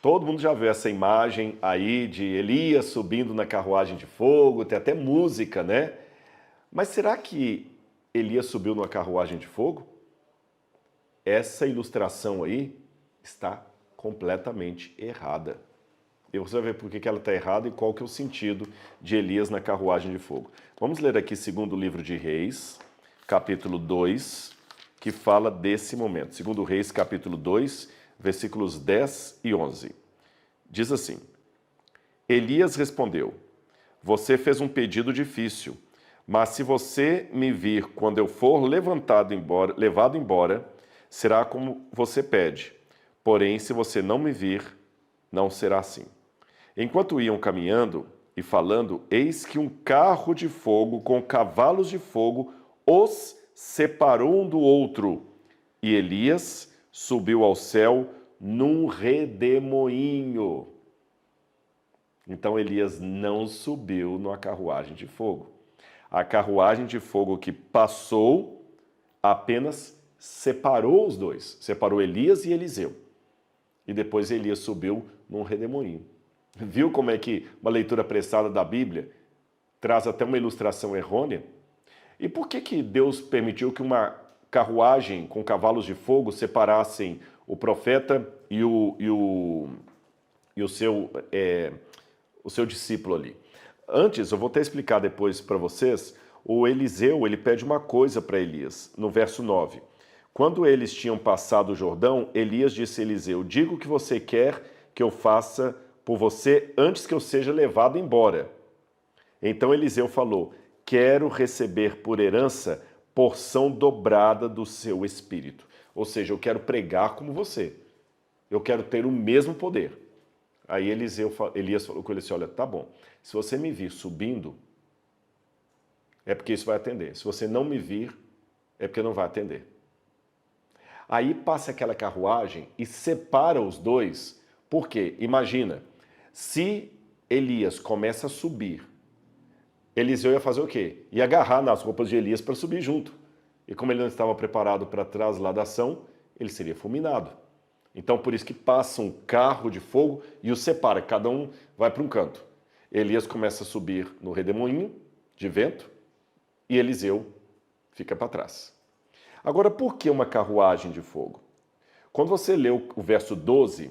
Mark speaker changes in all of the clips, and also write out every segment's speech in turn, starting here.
Speaker 1: Todo mundo já viu essa imagem aí de Elias subindo na carruagem de fogo, tem até música, né? Mas será que Elias subiu numa carruagem de fogo? Essa ilustração aí está completamente errada. E você vai ver por que ela está errada e qual que é o sentido de Elias na carruagem de fogo. Vamos ler aqui segundo livro de Reis, capítulo 2, que fala desse momento. Segundo Reis, capítulo 2, versículos 10 e 11. Diz assim: Elias respondeu: Você fez um pedido difícil, mas se você me vir quando eu for levado embora, será como você pede. Porém, se você não me vir, não será assim. Enquanto iam caminhando e falando, eis que um carro de fogo com cavalos de fogo os separou um do outro. E Elias subiu ao céu num redemoinho. Então Elias não subiu numa carruagem de fogo. A carruagem de fogo que passou apenas separou os dois. Separou Elias e Eliseu. E depois Elias subiu num redemoinho. Viu como é que uma leitura apressada da Bíblia traz até uma ilustração errônea? E por que Deus permitiu que uma carruagem com cavalos de fogo separassem o profeta e o seu discípulo ali? Antes, eu vou até explicar depois para vocês, o Eliseu, ele pede uma coisa para Elias, no verso 9. Quando eles tinham passado o Jordão, Elias disse a Eliseu: Diga o que você quer que eu faça por você antes que eu seja levado embora. Então Eliseu falou: Quero receber por herança porção dobrada do seu espírito. Ou seja, eu quero pregar como você. Eu quero ter o mesmo poder. Aí Elias falou com ele assim: Olha, tá bom, se você me vir subindo, é porque isso vai atender. Se você não me vir, é porque não vai atender. Aí passa aquela carruagem e separa os dois. Por quê? Imagina, se Elias começa a subir, Eliseu ia fazer o quê? Ia agarrar nas roupas de Elias para subir junto. E como ele não estava preparado para a trasladação, ele seria fulminado. Então por isso que passa um carro de fogo e os separa, cada um vai para um canto. Elias começa a subir no redemoinho de vento e Eliseu fica para trás. Agora, por que uma carruagem de fogo? Quando você lê o verso 12,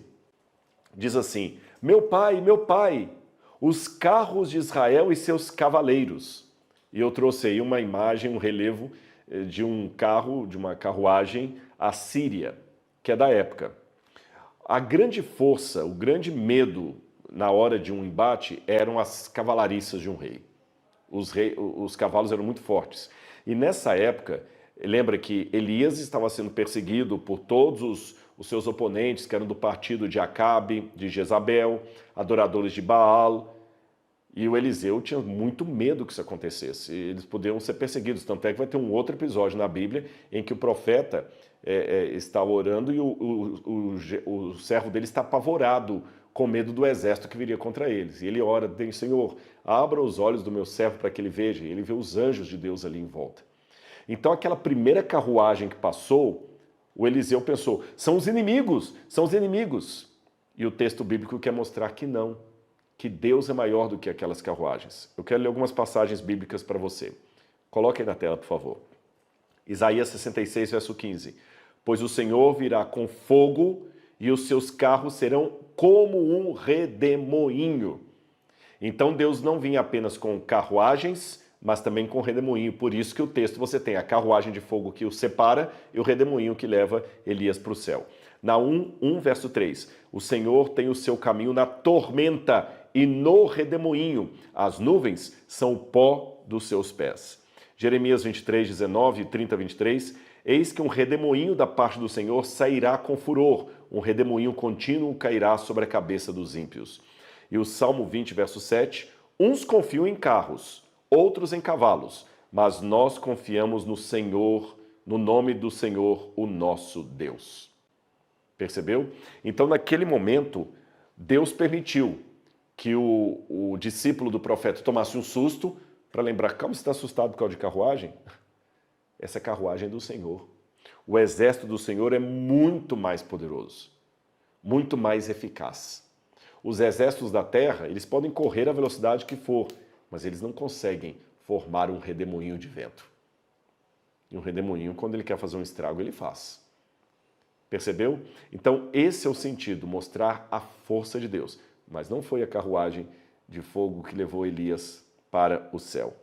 Speaker 1: diz assim: meu pai, os carros de Israel e seus cavaleiros. E eu trouxe aí uma imagem, um relevo de um carro, de uma carruagem assíria, que é da época. A grande força, o grande medo na hora de um embate eram as cavalariças de um rei. Os cavalos eram muito fortes. E nessa época, lembra que Elias estava sendo perseguido por todos os seus oponentes, que eram do partido de Acabe, de Jezabel, adoradores de Baal. E o Eliseu tinha muito medo que isso acontecesse. Eles poderiam ser perseguidos. Tanto é que vai ter um outro episódio na Bíblia em que o profeta está orando e o servo dele está apavorado com medo do exército que viria contra eles. E ele ora, diz: Senhor, abra os olhos do meu servo para que ele veja. E ele vê os anjos de Deus ali em volta. Então aquela primeira carruagem que passou, o Eliseu pensou: são os inimigos, são os inimigos. E o texto bíblico quer mostrar que não, que Deus é maior do que aquelas carruagens. Eu quero ler algumas passagens bíblicas para você. Coloque aí na tela, por favor. Isaías 66, verso 15. Pois o Senhor virá com fogo e os seus carros serão como um redemoinho. Então Deus não vinha apenas com carruagens, mas também com redemoinho. Por isso que o texto você tem a carruagem de fogo que o separa e o redemoinho que leva Elias para o céu. Naum 1, verso 3. O Senhor tem o seu caminho na tormenta e no redemoinho. As nuvens são o pó dos seus pés. Jeremias 23, 19 e 30, 23. Eis que um redemoinho da parte do Senhor sairá com furor. Um redemoinho contínuo cairá sobre a cabeça dos ímpios. E o Salmo 20, verso 7. Uns confiam em carros, outros em cavalos, mas nós confiamos no Senhor, no nome do Senhor, o nosso Deus. Percebeu? Então, naquele momento, Deus permitiu que o discípulo do profeta tomasse um susto para lembrar: calma, você está assustado por causa de carruagem? Essa carruagem é do Senhor. O exército do Senhor é muito mais poderoso. muito mais eficaz. Os exércitos da terra, eles podem correr à velocidade que for, mas eles não conseguem formar um redemoinho de vento. E um redemoinho, quando ele quer fazer um estrago, ele faz. Percebeu? Então, esse é o sentido, mostrar a força de Deus. Mas não foi a carruagem de fogo que levou Elias para o céu.